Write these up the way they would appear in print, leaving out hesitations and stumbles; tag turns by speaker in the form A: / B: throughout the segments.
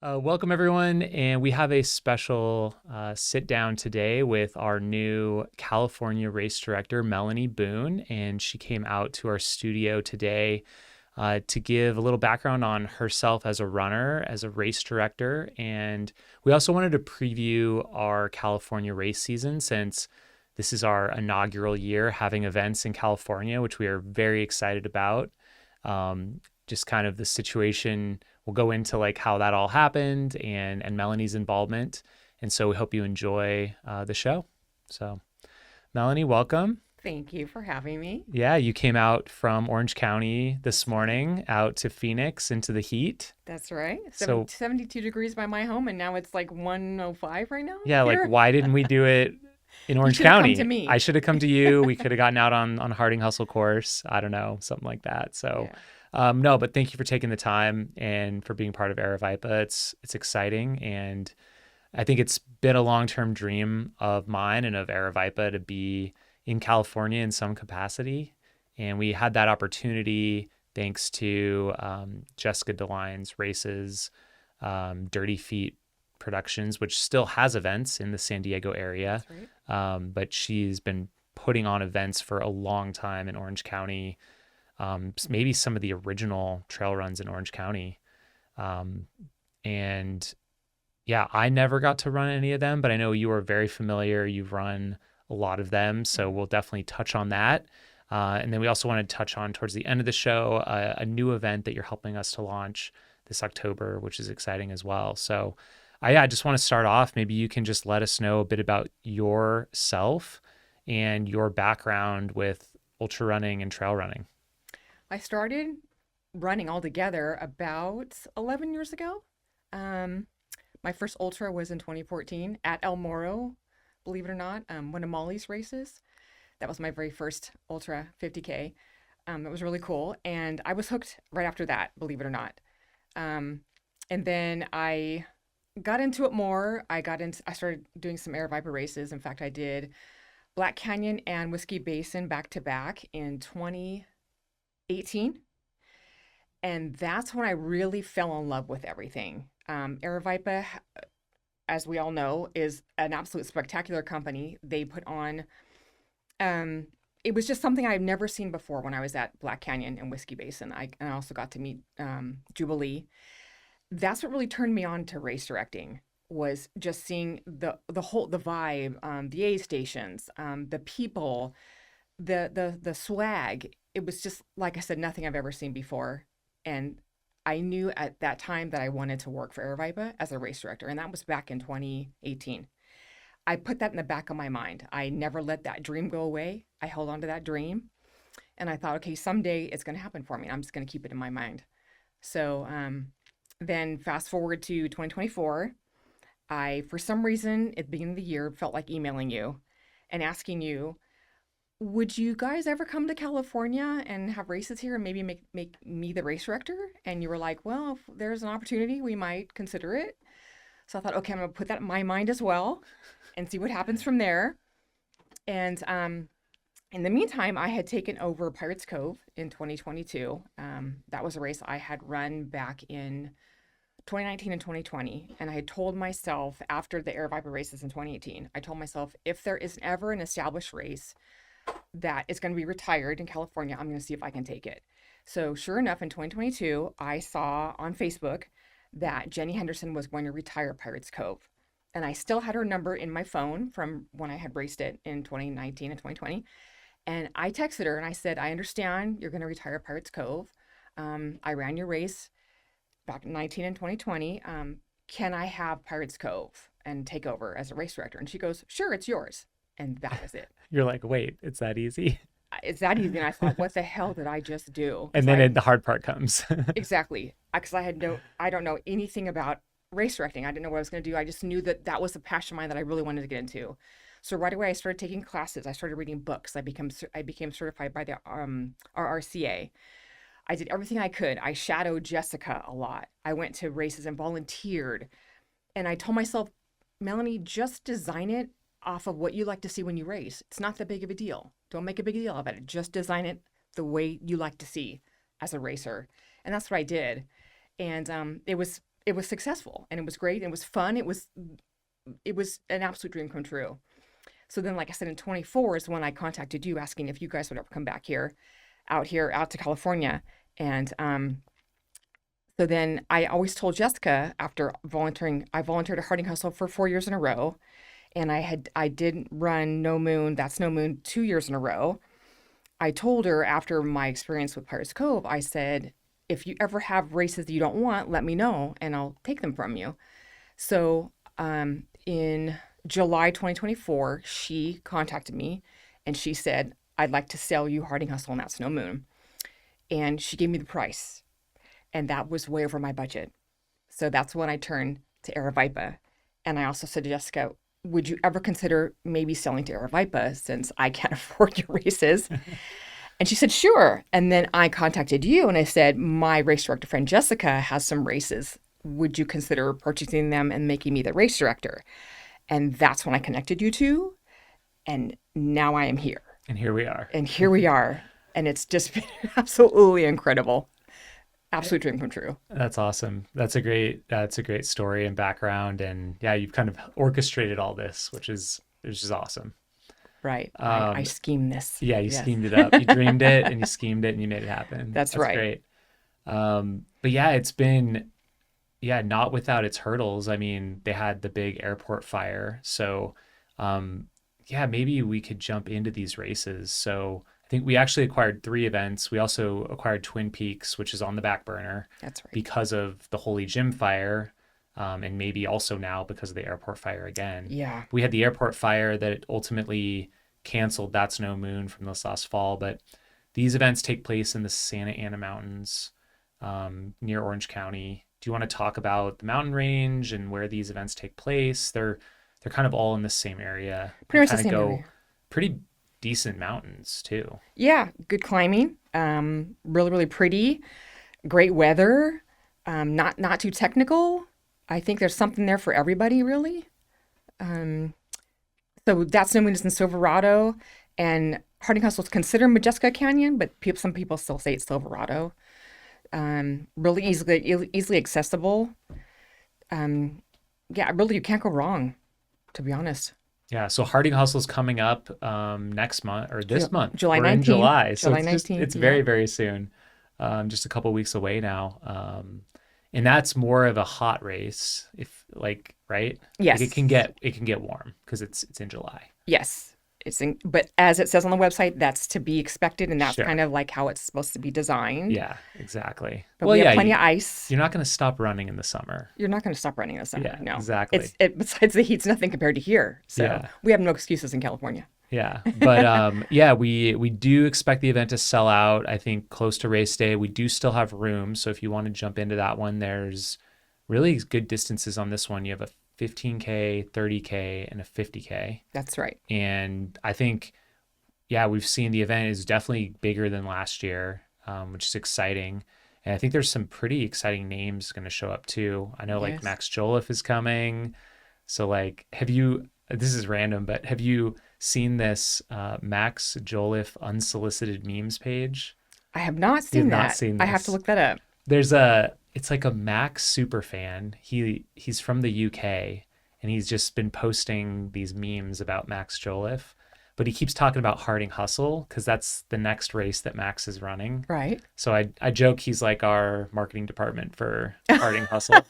A: Welcome, everyone. And we have a special sit down today with our new California race director, Melanie Boone. And she came out to our studio today to give a little background on herself as a runner, as a race director. And we also wanted to preview our California race season since this is our inaugural year having events in California, which we are very excited about. Just kind of the situation. We'll go into like how that all happened and Melanie's involvement. And so we hope you enjoy the show. So Melanie, welcome.
B: Thank you for having me.
A: Yeah, you came out from Orange County this morning out to Phoenix into the heat.
B: That's right.
A: So
B: 72 degrees by my home, and now it's like 105 right now
A: yeah, like
B: here.
A: why didn't we do it in
B: You
A: Orange
B: should have come to
A: County?
B: me.
A: I should have come to you. We could have gotten out on Harding Hustle course. I don't know, something like that. So
B: Yeah.
A: no, but thank you for taking the time and for being part of Aravaipa. It's exciting, and I think it's been a long-term dream of mine and of Aravaipa to be in California in some capacity. And we had that opportunity thanks to Jessica DeLine's races, Dirty Feet Productions, which still has events in the San Diego area.
B: That's right.
A: But she's been putting on events for a long time in Orange County, maybe some of the original trail runs in Orange County. And yeah, I never got to run any of them, but I know you are very familiar. You've run a lot of them. So we'll definitely touch on that. And then we also want to touch on towards the end of the show, a new event that you're helping us to launch this October, which is exciting as well. So I just want to start off. Maybe you can just let us know a bit about yourself and your background with ultra running and trail running.
B: I started running altogether about 11 years ago. My first ultra was in 2014 at El Moro, believe it or not, one of Molly's races. That was my very first ultra 50K. It was really cool. And I was hooked right after that, believe it or not. And then I got into it more. I started doing some Aravaipa races. In fact, I did Black Canyon and Whiskey Basin back to back in 2018. And that's when I really fell in love with everything. Aravaipa, as we all know, is an absolute spectacular company. They put on, it was just something I've never seen before when I was at Black Canyon and Whiskey Basin. I also got to meet Jubilee. That's what really turned me on to race directing, was just seeing the vibe, the aid stations, the people, the swag. It was just, like I said, nothing I've ever seen before. And I knew at that time that I wanted to work for Aravaipa as a race director, and that was back in 2018. I put that in the back of my mind. I never let that dream go away. I held on to that dream, and I thought, okay, someday it's going to happen for me. I'm just going to keep it in my mind. So then fast forward to 2024, I, for some reason, at the beginning of the year, felt like emailing you and asking you, would you guys ever come to California and have races here and maybe make me the race director? And you were like, well, if there's an opportunity, we might consider it. So I thought, okay, I'm going to put that in my mind as well and see what happens from there. And in the meantime, I had taken over Pirates Cove in 2022. That was a race I had run back in 2019 and 2020. And I had told myself after the Aravaipa races in 2018, I told myself, if there is ever an established race that is going to be retired in California, I'm going to see if I can take it. So sure enough, in 2022, I saw on Facebook that Jenny Henderson was going to retire Pirates Cove. And I still had her number in my phone from when I had raced it in 2019 and 2020. And I texted her and I said, I understand you're going to retire Pirates Cove. I ran your race back in 19 and 2020. Can I have Pirates Cove and take over as a race director? And she goes, sure, it's yours. And that was it.
A: You're like, wait, it's that easy?
B: It's that easy. And I thought, what the hell did I just do?
A: And then the hard part comes.
B: Exactly. Because I don't know anything about race directing. I didn't know what I was going to do. I just knew that that was a passion of mine that I really wanted to get into. So right away, I started taking classes. I started reading books. I became certified by the RRCA. I did everything I could. I shadowed Jessica a lot. I went to races and volunteered. And I told myself, Melanie, just design it off of what you like to see when you race. It's not that big of a deal. Don't make a big deal about it. Just design it the way you like to see as a racer. And that's what I did. And it was it was successful and it was great. And it was fun. It was an absolute dream come true. So then, like I said, in 24 is when I contacted you asking if you guys would ever come back out to California. And so then I always told Jessica after volunteering, I volunteered at Harding Hustle for 4 years in a row. And I did run No Moon, That's No Moon 2 years in a row. I told her after my experience with Pirates Cove, I said, if you ever have races that you don't want, let me know and I'll take them from you. So in July 2024, she contacted me and she said, I'd like to sell you Harding Hustle and That's No Moon. And she gave me the price. And that was way over my budget. So that's when I turned to Aravaipa. And I also said to Jessica, would you ever consider maybe selling to Aravaipa since I can't afford your races? And she said, sure. And then I contacted you and I said, my race director friend Jessica has some races. Would you consider purchasing them and making me the race director? And that's when I connected you two. And now I am here.
A: And here we are.
B: And here we are. And it's just been absolutely incredible. Absolute dream come true.
A: That's awesome. That's a great story and background. And yeah, you've kind of orchestrated all this, which is awesome.
B: Right. I schemed this.
A: Yeah, you
B: Yes.
A: schemed it up. You dreamed it and you schemed it and you made it happen.
B: That's right.
A: Great. But yeah, it's been not without its hurdles. I mean, they had the big airport fire. So maybe we could jump into these races. So I think we actually acquired 3 events. We also acquired Twin Peaks, which is on the back burner.
B: That's right.
A: Because of the Holy Gym fire, and maybe also now because of the airport fire again.
B: Yeah.
A: We had the airport fire that ultimately canceled That's No Moon from this last fall, but these events take place in the Santa Ana Mountains, near Orange County. Do you want to talk about the mountain range and where these events take place? They're kind of all in the same area.
B: Pretty much the
A: Kind of
B: same
A: go
B: area.
A: pretty decent mountains too.
B: Yeah. Good climbing. Really, really pretty. Great weather. Not too technical. I think there's something there for everybody, really. So That's No Moon is in Silverado, and Harding Hustle is considered Majeska Canyon, but some people still say it's Silverado. Really easily accessible. Really, you can't go wrong, to be honest.
A: Yeah, so Harding Hustle's coming up next month or this month.
B: July
A: We're in
B: 19th.
A: July, so
B: July
A: it's
B: 19th,
A: it's
B: yeah.
A: very, very soon. Just a couple weeks away now. And that's more of a hot race, right?
B: Yes.
A: Like it can get warm because it's in July.
B: Yes. But as it says on the website, that's to be expected, and that's
A: Sure.
B: kind of like how it's supposed to be designed.
A: Yeah, exactly.
B: But we have plenty of ice.
A: You're not going to stop running in the summer.
B: You're not going to stop running in the summer.
A: Yeah,
B: No.
A: exactly.
B: Besides the heat's nothing compared to here. So
A: Yeah.
B: we have no excuses in California.
A: Yeah, but we do expect the event to sell out. I think close to race day, we do still have room. So if you want to jump into that one, there's really good distances on this one. You have a 15K, 30K, and a 50K.
B: That's right.
A: And I think, we've seen the event is definitely bigger than last year, which is exciting. And I think there's some pretty exciting names going to show up too. I know like
B: Yes.
A: Max Jolliffe is coming. So like, this is random, but have you seen this Max Jolliffe unsolicited memes page?
B: I have not seen
A: You've
B: that.
A: not seen
B: I have
A: this.
B: to look that up.
A: It's like a Max super fan. He's from the UK and he's just been posting these memes about Max Jolliffe, but he keeps talking about Harding Hustle because that's the next race that Max is running.
B: Right.
A: So I joke he's like our marketing department for Harding Hustle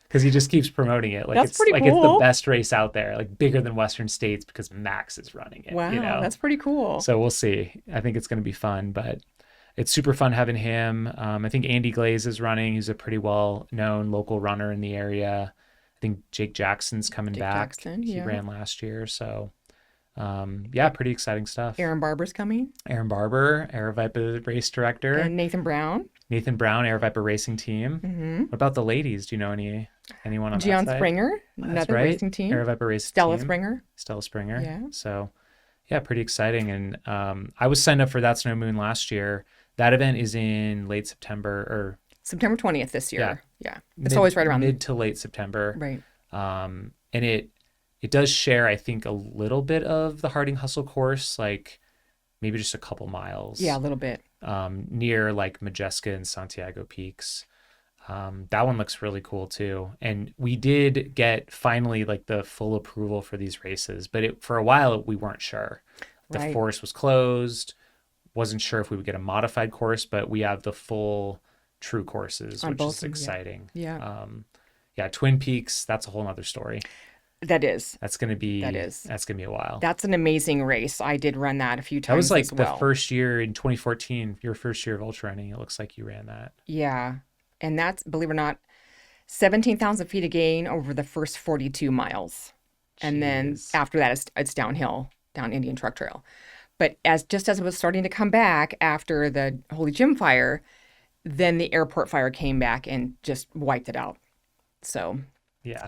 A: because he just keeps promoting it. Like
B: That's
A: it's
B: pretty
A: like it's the
B: cool.
A: best race out there, like bigger than Western States because Max is running it.
B: Wow.
A: You know?
B: That's pretty cool.
A: So we'll see. I think it's going to be fun, but it's super fun having him. I think Andy Glaze is running. He's a pretty well-known local runner in the area. I think Jake Jackson's coming
B: Jake
A: back.
B: Jackson,
A: He
B: yeah.
A: ran last year. So, pretty exciting stuff.
B: Aaron Barber's coming.
A: Aaron Barber, Aravaipa race director.
B: And Nathan Brown.
A: Nathan Brown, Aravaipa racing team.
B: Mm-hmm.
A: What about the ladies? Do you know anyone on
B: Gian
A: that side?
B: Springer.
A: That's
B: Another
A: right.
B: racing team.
A: Aravaipa racing
B: Stella
A: team.
B: Springer.
A: Stella Springer.
B: Yeah.
A: So, pretty exciting. And I was signed up for That's No Moon last year. That event is in late September or
B: September 20th this year. Yeah. It's
A: mid-
B: always right around
A: mid to late September.
B: Right.
A: And it does share, I think, a little bit of the Harding Hustle course, like maybe just a couple miles.
B: Yeah, a little bit.
A: Near like Majeska and Santiago peaks. That one looks really cool too. And we did get finally like the full approval for these races, but for a while we weren't sure. The
B: Right.
A: forest was closed, wasn't sure if we would get a modified course, but we have the full true courses,
B: On
A: which
B: both
A: is
B: of them. Yeah.
A: exciting.
B: Yeah.
A: Yeah, Twin Peaks, that's a whole nother story.
B: That is.
A: That's gonna
B: That
A: be
B: is.
A: that's gonna be a while.
B: That's an amazing race. I did run that a few
A: That was
B: times as
A: like the
B: well.
A: first year in 2014, your first year of ultra running. It looks like you ran that.
B: Yeah. And that's, believe it or not, 17,000 feet of gain over the first 42 miles. And then
A: Jeez.
B: after that, it's downhill, down Indian Truck Trail. But as it was starting to come back after the Holy Gym fire, then the airport fire came back and just wiped it out. So
A: Yeah.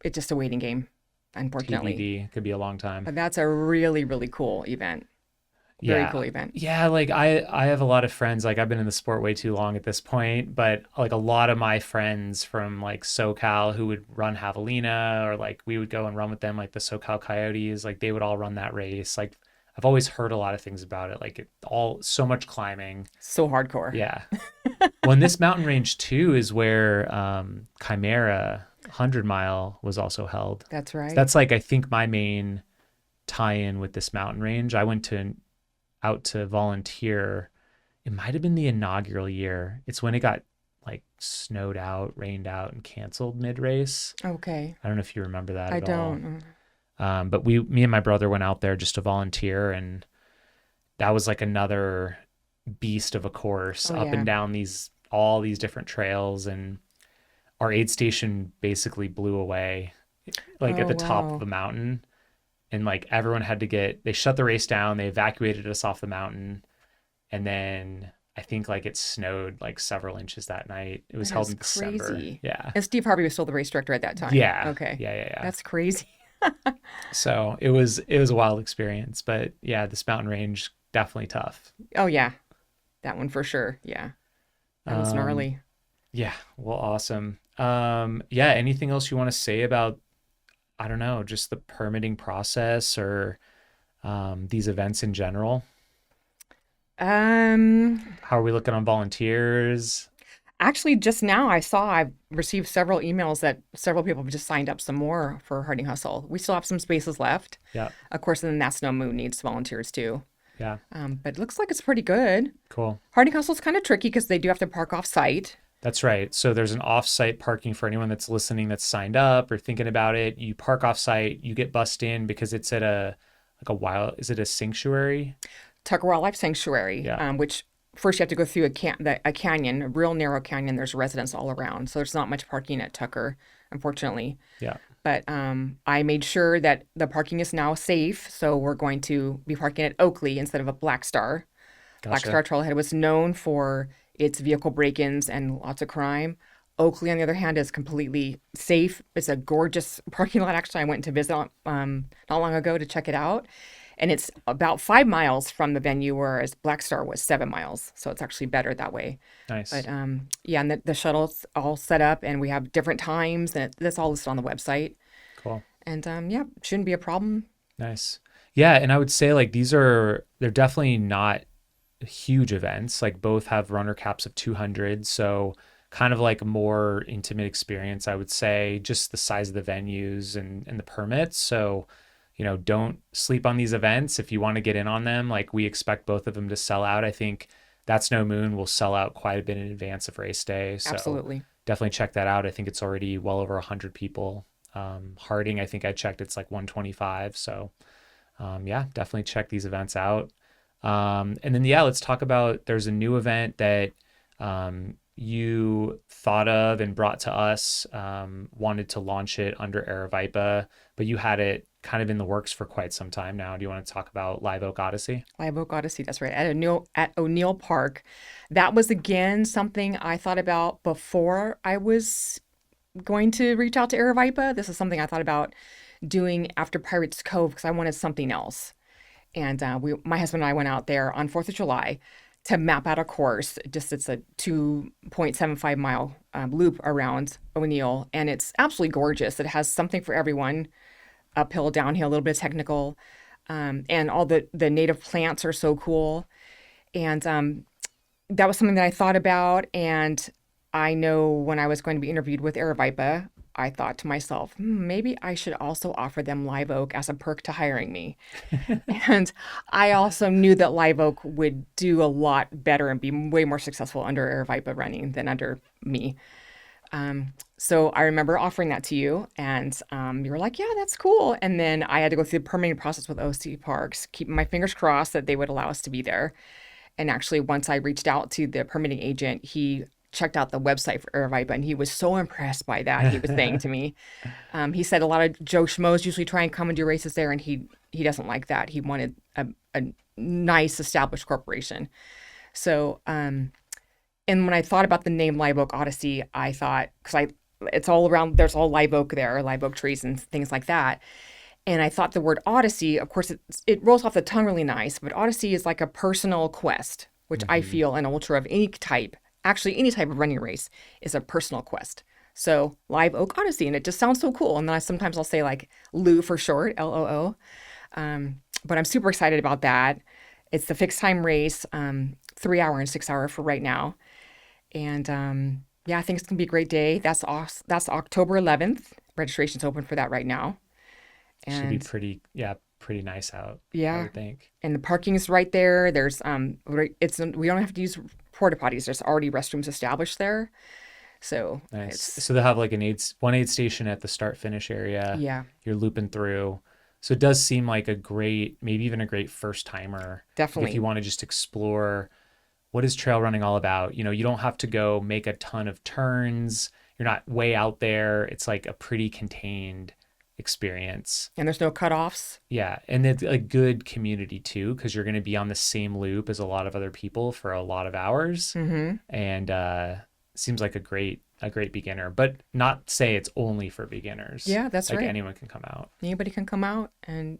B: it's just a waiting game, unfortunately.
A: TBD could be a long time.
B: But that's a really, really cool event. Very
A: Yeah.
B: cool event.
A: Yeah, like I have a lot of friends, like I've been in the sport way too long at this point, but like a lot of my friends from like SoCal who would run Javelina, or like we would go and run with them, like the SoCal Coyotes, like they would all run that race. Like I've always heard a lot of things about it, like all so much climbing.
B: So hardcore.
A: Yeah. Well, and this mountain range too is where Chimera 100 mile was also held.
B: That's
A: So
B: right.
A: that's like I think my main tie-in with this mountain range. I went to out to volunteer. It might have been the inaugural year. It's when it got like snowed out, rained out, and canceled mid-race.
B: Okay.
A: I don't know if you remember that
B: I
A: at all.
B: don't.
A: But me and my brother went out there just to volunteer, and that was like another beast of a course,
B: Oh,
A: up
B: yeah.
A: and down all these different trails, and our aid station basically blew away, like at
B: Oh,
A: the top of
B: wow.
A: the mountain, and like everyone had to they shut the race down, they evacuated us off the mountain, and then I think like it snowed like several inches that night. It was
B: That
A: held
B: is
A: in December.
B: crazy.
A: Yeah.
B: And Steve Harvey was still the race director at that time.
A: Yeah.
B: Okay.
A: Yeah.
B: That's crazy.
A: So it was a wild experience, but yeah, this mountain range definitely tough.
B: Oh, yeah. That one for sure. Yeah. That was
A: Um,
B: gnarly.
A: yeah, well, awesome. Yeah, anything else you want to say about, I don't know, just the permitting process, or these events in general?
B: Um,
A: How are we looking on volunteers?
B: Actually, just now I've received several emails that several people have just signed up some more for Harding Hustle. We still have some spaces left.
A: Yeah,
B: Of course, then That's No Moon needs volunteers too.
A: yeah,
B: But it looks like it's pretty good.
A: cool.
B: Harding Hustle's kind of tricky because they do have to park off site.
A: That's right. So there's an off-site parking for anyone that's listening that's signed up or thinking about it. You park off-site, you get bussed in because it's at is it a sanctuary?
B: Tucker Wildlife Sanctuary,
A: Yeah,
B: which first you have to go through a canyon, a real narrow canyon. There's residents all around, so there's not much parking at Tucker, unfortunately.
A: yeah,
B: But I made sure that the parking is now safe, so we're going to be parking at Oakley instead of a Black Star. Black
A: gotcha.
B: Star Trailhead was known for its vehicle break-ins and lots of crime. Oakley, on the other hand, is completely safe. It's a gorgeous parking lot. Actually, I went to visit not long ago to check it out, and it's about 5 miles from the venue, whereas Black Star was 7 miles. So it's actually better that way.
A: Nice.
B: But yeah, and the shuttle's all set up, and we have different times, and that's all listed on the website.
A: Cool.
B: And yeah, shouldn't be a problem.
A: Nice. Yeah, and I would say like they're definitely not huge events. Like both have runner caps of 200, so kind of like a more intimate experience, I would say, just the size of the venues and the permits. So, don't sleep on these events if you want to get in on them. Like we expect both of them to sell out. I think That's No Moon will sell out quite a bit in advance of race day. So
B: Absolutely.
A: definitely check that out. I think it's already well over 100 people. Harding, I think I checked, it's like 125. So yeah, definitely check these events out. And then, yeah, let's talk about, there's a new event that you thought of and brought to us, wanted to launch it under Aravaipa, but you had it kind of in the works for quite some time now. Do you want to talk about Live Oak Odyssey?
B: Live Oak Odyssey, that's right, at ONeal Park. That was again something I thought about before I was going to reach out to Aravaipa. This is something I thought about doing after Pirates Cove because I wanted something else. And my husband and I went out there on 4th of July to map out a course. It's a 2.75 mile loop around ONeal, and it's absolutely gorgeous. It has something for everyone, uphill, downhill, a little bit technical, and all the native plants are so cool. And that was something that I thought about, and I know when I was going to be interviewed with Aravaipa, I thought to myself, maybe I should also offer them Live Oak as a perk to hiring me. And I also knew that Live Oak would do a lot better and be way more successful under Aravaipa Running than under me. So I remember offering that to you, and you were like, "Yeah, that's cool." And then I had to go through the permitting process with OC Parks, keeping my fingers crossed that they would allow us to be there. And actually, once I reached out to the permitting agent, he checked out the website for Aravaipa, and he was so impressed by that. He was saying to me, he said a lot of Joe Schmoes usually try and come and do races there, and he doesn't like that. He wanted a nice established corporation. So, and when I thought about the name Live Oak Odyssey, I thought, it's all around, there's all live oak there, live oak trees and things like that. And I thought the word Odyssey, of course, it rolls off the tongue really nice, but Odyssey is like a personal quest, which I feel an ultra of any type, actually any type of running race, is a personal quest. So Live Oak Odyssey, and it just sounds so cool. And then sometimes I'll say like Lou for short, LOO. But I'm super excited about that. It's the fixed time race, 3 hour and 6 hour for right now. And yeah, I think it's gonna be a great day. That's October 11th. Registration's open for that right now.
A: Should be pretty nice out.
B: Yeah,
A: I would think.
B: And the parking is right there. There's we don't have to use porta potties. There's already restrooms established there. So
A: nice. So they'll have like one aid station at the start finish area.
B: Yeah.
A: You're looping through. So it does seem like maybe even a great first timer.
B: Definitely.
A: If you want to just explore what is trail running all about. You don't have to go make a ton of turns. You're not way out there. It's like a pretty contained experience.
B: And there's no cutoffs.
A: Yeah. And it's a good community too, because you're going to be on the same loop as a lot of other people for a lot of hours.
B: Mm-hmm.
A: And seems like a great beginner, but not say it's only for beginners.
B: Yeah, that's
A: like
B: right.
A: Anyone can come out.
B: Anybody can come out. And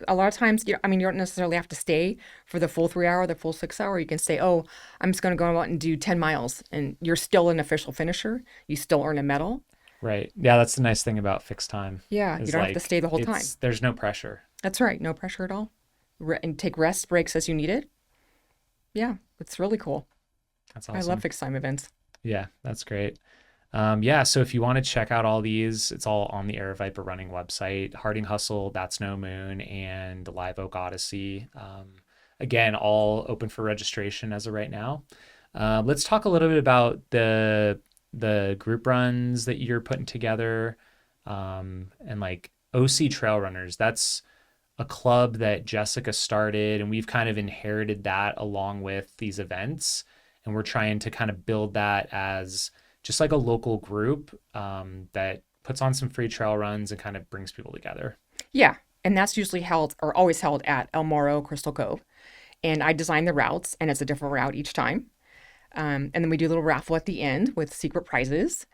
B: a lot of times, you don't necessarily have to stay for the full 3 hour, the full 6 hour. You can say, oh, I'm just going to go out and do 10 miles. And you're still an official finisher. You still earn a medal.
A: Right. Yeah, that's the nice thing about fixed time.
B: Yeah, you don't have to stay the whole time.
A: There's no pressure.
B: That's right. No pressure at all. And take rest breaks as you need it. Yeah, it's really cool.
A: That's awesome.
B: I love fixed time events.
A: Yeah, that's great. Yeah, so if you want to check out all these, it's all on the Aravaipa Running website. Harding Hustle, That's No Moon, and the Live Oak Odyssey. Again, all open for registration as of right now. Let's talk a little bit about the group runs that you're putting together, and like OC Trail Runners. That's a club that Jessica started, and we've kind of inherited that along with these events. And we're trying to kind of build that as just like a local group that puts on some free trail runs and kind of brings people together.
B: Yeah. And that's usually always held at El Morro, Crystal Cove. And I design the routes, and it's a different route each time. And then we do a little raffle at the end with secret prizes.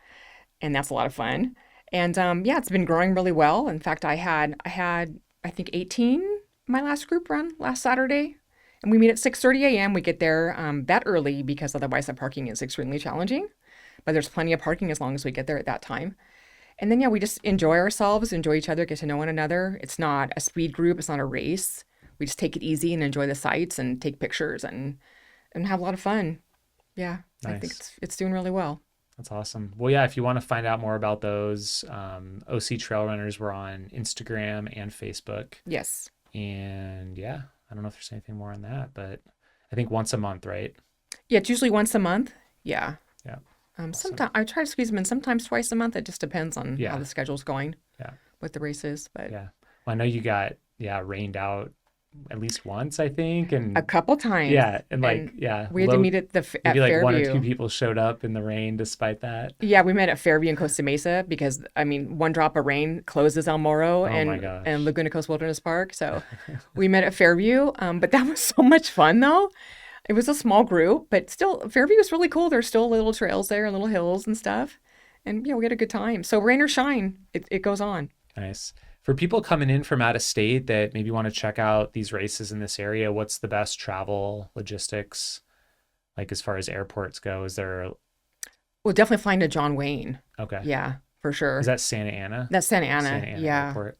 B: And that's a lot of fun. And yeah, it's been growing really well. In fact, I had, I think 18 my last group run last Saturday. And we meet at 6:30 a.m. We get there that early because otherwise the parking is extremely challenging. But there's plenty of parking as long as we get there at that time. And then, yeah, we just enjoy ourselves, enjoy each other, get to know one another. It's not a speed group. It's not a race. We just take it easy and enjoy the sights and take pictures and have a lot of fun. Yeah, nice. I think it's doing really well.
A: That's awesome. Well, yeah, if you want to find out more about those, OC Trail Runners, we're on Instagram and Facebook.
B: Yes.
A: And yeah, I don't know if there's anything more on that, but I think once a month, right?
B: Yeah, it's usually once a month. Yeah.
A: Yeah.
B: Awesome. Sometimes I try to squeeze them in sometimes twice a month. It just depends on how the schedule's going.
A: Yeah.
B: With the races. But
A: yeah. Well, I know you got rained out at least once, I think, and
B: a couple times.
A: Yeah, and we
B: had to meet at Fairview.
A: One or two people showed up in the rain despite that.
B: Yeah, we met at Fairview in Costa Mesa because one drop of rain closes El Morro and Laguna Coast Wilderness Park. So we met at Fairview, but that was so much fun though. It was a small group, but still Fairview was really cool. There's still little trails there and little hills and stuff, and we had a good time. So rain or shine, it goes on.
A: Nice. For people coming in from out of state that maybe want to check out these races in this area, what's the best travel logistics, like as far as airports go? Is there?
B: We'll definitely flying to John Wayne.
A: Okay.
B: Yeah, for sure.
A: Is that Santa Ana?
B: That's Santa Ana. Yeah.
A: Airport.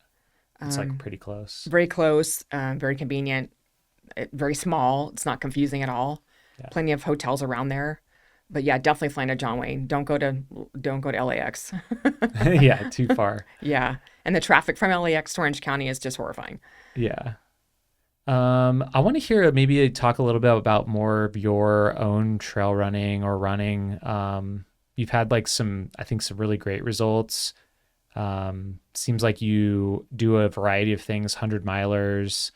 A: It's like pretty close.
B: Very close. Very convenient. Very small. It's not confusing at all. Yeah. Plenty of hotels around there. But yeah, definitely flying to John Wayne. Don't go to LAX.
A: Yeah, too far.
B: Yeah. And the traffic from LAX to Orange County is just horrifying.
A: Yeah. I want to hear maybe talk a little bit about more of your own trail running or running. You've had like I think some really great results. Seems like you do a variety of things, 100 milers.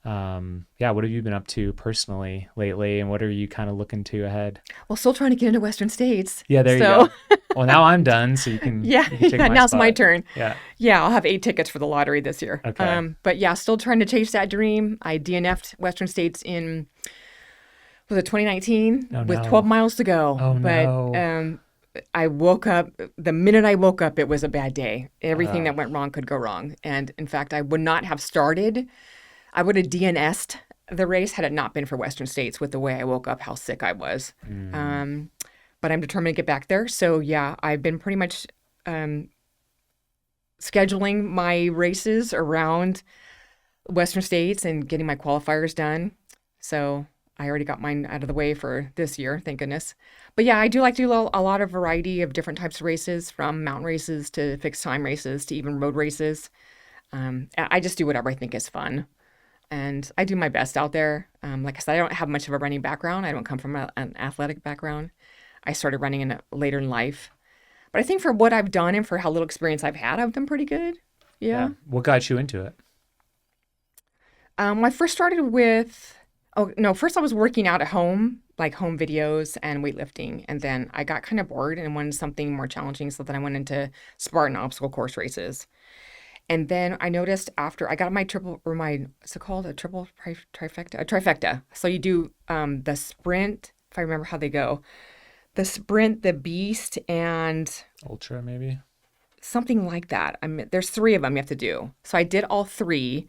A: Yeah, what have you been up to personally lately, and what are you kind of looking to ahead?
B: Well, still trying to get into Western States.
A: Yeah, there you
B: So
A: go. Well, now I'm done, so
B: yeah,
A: you can take
B: yeah,
A: my
B: now it's my
A: spot.
B: turn.
A: Yeah.
B: Yeah, I'll have 8 tickets for the lottery this year.
A: Okay.
B: But yeah, still trying to chase that dream. I DNF'd Western States in, was it 2019
A: Oh
B: with 12
A: no.
B: miles to go.
A: Oh
B: But
A: no.
B: I woke up, the minute I woke up, it was a bad day. Everything
A: Uh,
B: that went wrong could go wrong. And in fact, I would not have started. I would have DNS'd the race had it not been for Western States with the way I woke up, how sick I was.
A: mm,
B: Um, but I'm determined to get back there. So yeah, I've been pretty much um, scheduling my races around Western States and getting my qualifiers done. So I already got mine out of the way for this year, thank goodness. But yeah, I do like to do a lot of variety of different types of races, from mountain races to fixed time races to even road races. I just do whatever I think is fun. And I do my best out there. Like I said, I don't have much of a running background. I don't come from an athletic background. I started running later in life. But I think for what I've done and for how little experience I've had, I've done pretty good.
A: yeah.
B: Yeah.
A: What got you into it?
B: I first started with, oh, no, first I was working out at home, like home videos and weightlifting. And then I got kind of bored and wanted something more challenging. So then I went into Spartan obstacle course races. And then I noticed after I got my triple, or my, what's it called? A triple trifecta? A trifecta. So you do the sprint, if I remember how they go, the sprint, the beast, and
A: Ultra, maybe?
B: something like that. I mean, there's 3 of them you have to do. So I did all 3.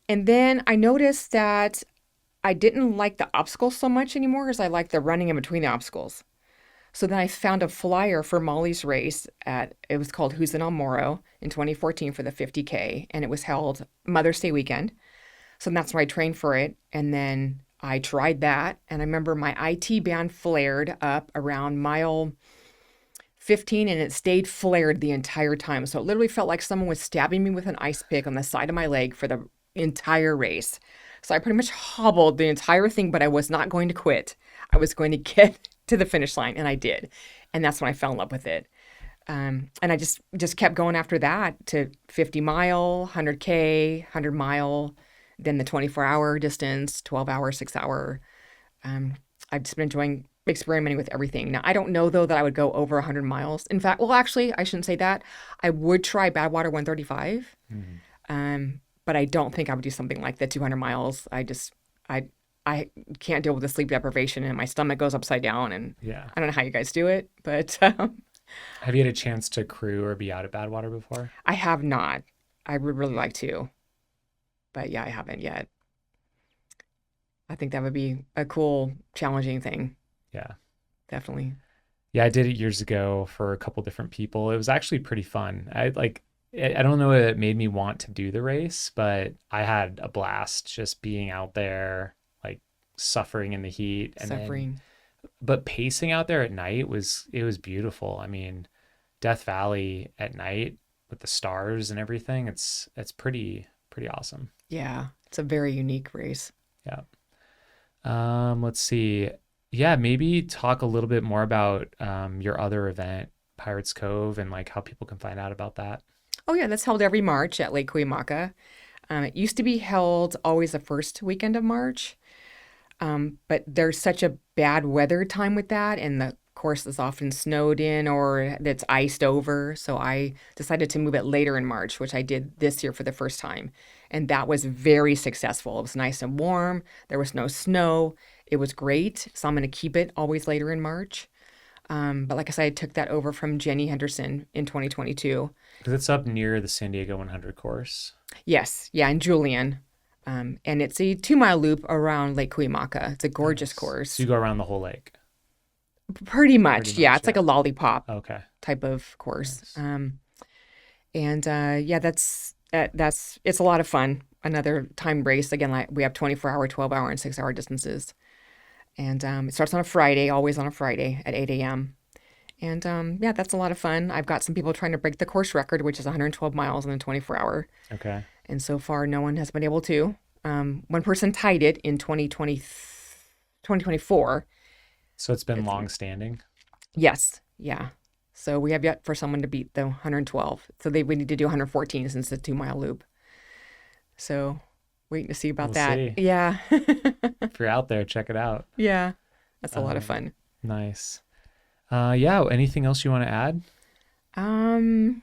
B: And then I noticed that I didn't like the obstacles so much anymore as I liked the running in between the obstacles. So then I found a flyer for Molly's race it was called Who's in Almoro in 2014 for the 50K, and it was held Mother's Day weekend. So that's where I trained for it. And then I tried that. And I remember my IT band flared up around mile 15 and it stayed flared the entire time. So it literally felt like someone was stabbing me with an ice pick on the side of my leg for the entire race. So I pretty much hobbled the entire thing, but I was not going to quit. I was going to get to the finish line, and I did. And that's when I fell in love with it. And I just kept going after that to 50-mile, 100K, 100-mile, then the 24-hour distance, 12-hour, 6-hour. I've just been enjoying experimenting with everything. Now, I don't know, though, that I would go over 100 miles. In fact, well, actually, I shouldn't say that. I would try Badwater 135,
A: Mm,
B: but I don't think I would do something like the 200 miles. I can't deal with the sleep deprivation, and my stomach goes upside down, and
A: yeah.
B: I don't know how you guys do it, but
A: Have you had a chance to crew or be out at Badwater before?
B: I have not. I would really like to, but yeah, I haven't yet. I think that would be a cool, challenging thing.
A: Yeah.
B: Definitely.
A: Yeah, I did it years ago for a couple different people. It was actually pretty fun. I don't know if it made me want to do the race, but I had a blast just being out there, like suffering in the heat. And then,
B: Suffering.
A: but pacing out there at night was beautiful. I mean, Death Valley at night with the stars and everything, it's pretty awesome.
B: Yeah, it's a very unique race.
A: Yeah. Let's see. Yeah, maybe talk a little bit more about your other event, Pirates Cove, and like how people can find out about that.
B: Oh yeah, that's held every March at Lake Cuyamaca. It used to be held always the first weekend of March, but there's such a bad weather time with that, and the course is often snowed in or it's iced over. So I decided to move it later in March, which I did this year for the first time. And that was very successful. It was nice and warm. There was no snow. It was great. So I'm going to keep it always later in March. But like I said, I took that over from Jenny Henderson in 2022.
A: Because it's up near the San Diego 100 course.
B: Yes, yeah, in Julian. And it's a 2-mile loop around Lake Cuyamaca. It's a gorgeous
A: Nice.
B: course.
A: So you go around the whole lake.
B: Pretty much,
A: Pretty
B: yeah.
A: much,
B: It's like
A: yeah.
B: a lollipop
A: Okay.
B: type of course.
A: Nice.
B: Yeah, that's it's a lot of fun. Another time race again. Like we have 24-hour, 12-hour, and 6-hour distances. And it starts on a Friday, always on a Friday at 8 a.m. And yeah, that's a lot of fun. I've got some people trying to break the course record, which is 112 miles in a 24-hour.
A: Okay.
B: And so far, no one has been able to. One person tied it in 2024.
A: So it's been
B: It's,
A: long standing.
B: yes, yeah. So we have yet for someone to beat the 112. So we need to do 114 since it's a 2-mile loop. So waiting to see about
A: We'll
B: that.
A: see.
B: Yeah.
A: If you're out there, check it out.
B: Yeah. That's a lot of
A: Um,
B: fun.
A: nice. Yeah. Anything else you want to add?
B: Um,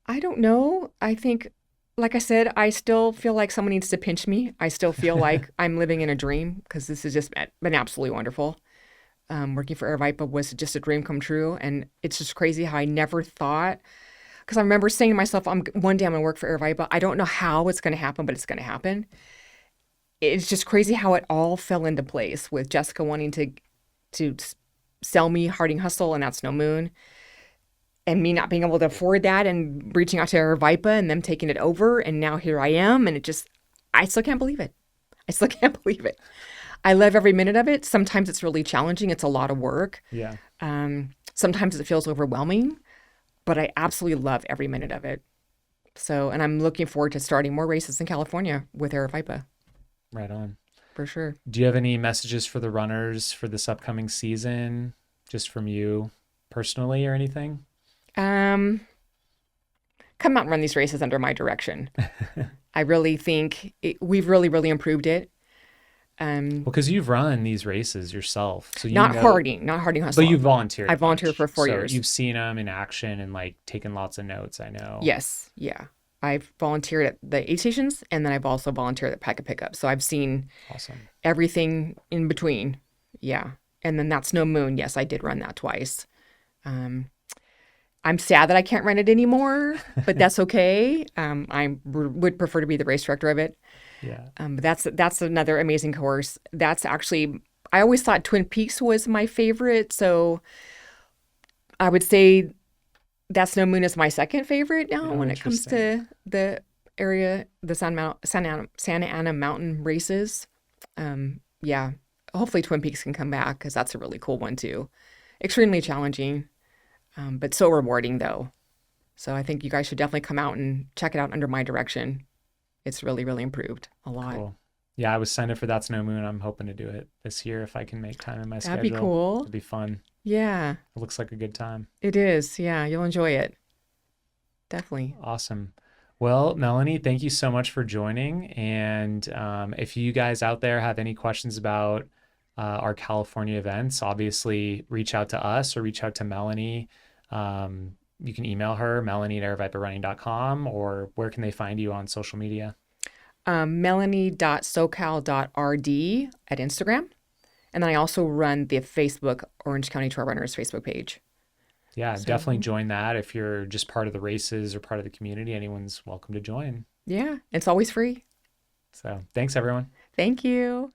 B: I don't know. I think, like I said, I still feel like someone needs to pinch me. I still feel like I'm living in a dream because this has just been absolutely wonderful. Working for Aravaipa was just a dream come true. And it's just crazy how I never thought, because I remember saying to myself, one day I'm going to work for Aravaipa. I don't know how it's going to happen, but it's going to happen. It's just crazy how it all fell into place with Jessica wanting to sell me Harding Hustle and That's No Moon, and me not being able to afford that and reaching out to Aravaipa and them taking it over. And now here I am. And I still can't believe it. I still can't believe it. I love every minute of it. Sometimes it's really challenging. It's a lot of work.
A: Yeah.
B: Sometimes it feels overwhelming, but I absolutely love every minute of it. So, and I'm looking forward to starting more races in California with Aravaipa
A: Right on.
B: for sure.
A: Do you have any messages for the runners for this upcoming season, just from you personally or anything?
B: Um, Come out and run these races under my direction. I really think we've really, really improved it.
A: Well, because you've run these races yourself, so you
B: Not
A: know,
B: Harding
A: but
B: Hustle.
A: you volunteered
B: I
A: a
B: volunteered for
A: bunch,
B: 4 years.
A: you've seen them in action and like taken lots of notes. I know.
B: Yes, yeah. I've volunteered at the aid stations, and then I've also volunteered at Packet Pickup. So I've seen
A: Awesome.
B: everything in between. Yeah. And then That's No Moon. Yes, I did run that twice. I'm sad that I can't run it anymore, but that's okay. Would prefer to be the race director of it.
A: Yeah.
B: But that's another amazing course. That's actually, I always thought Twin Peaks was my favorite. So I would say That's No Moon is my second favorite now
A: Oh,
B: when it comes
A: interesting.
B: to the area, the Santa Ana mountain races. Yeah, hopefully Twin Peaks can come back because that's a really cool one too. Extremely challenging, but so rewarding though. So I think you guys should definitely come out and check it out under my direction. It's really, really improved a lot.
A: Cool. Yeah, I was signed up for That's No Moon. I'm hoping to do it this year if I can make time in my
B: That'd
A: schedule.
B: be cool.
A: It'd be fun.
B: Yeah,
A: It looks like a good time.
B: it is. Yeah, you'll enjoy it. Definitely.
A: Awesome. Well, Melanie, thank you so much for joining. And if you guys out there have any questions about our California events, obviously reach out to us or reach out to Melanie. You can email her, melanie@aravaiparunning.com, or where can they find you on social media?
B: Melanie.socal.rd at Instagram. And then I also run the Facebook Orange County Trail Runners Facebook page.
A: Yeah,
B: So,
A: definitely join that. If you're just part of the races or part of the community, anyone's welcome to join.
B: yeah, it's always free.
A: So thanks, everyone.
B: Thank you.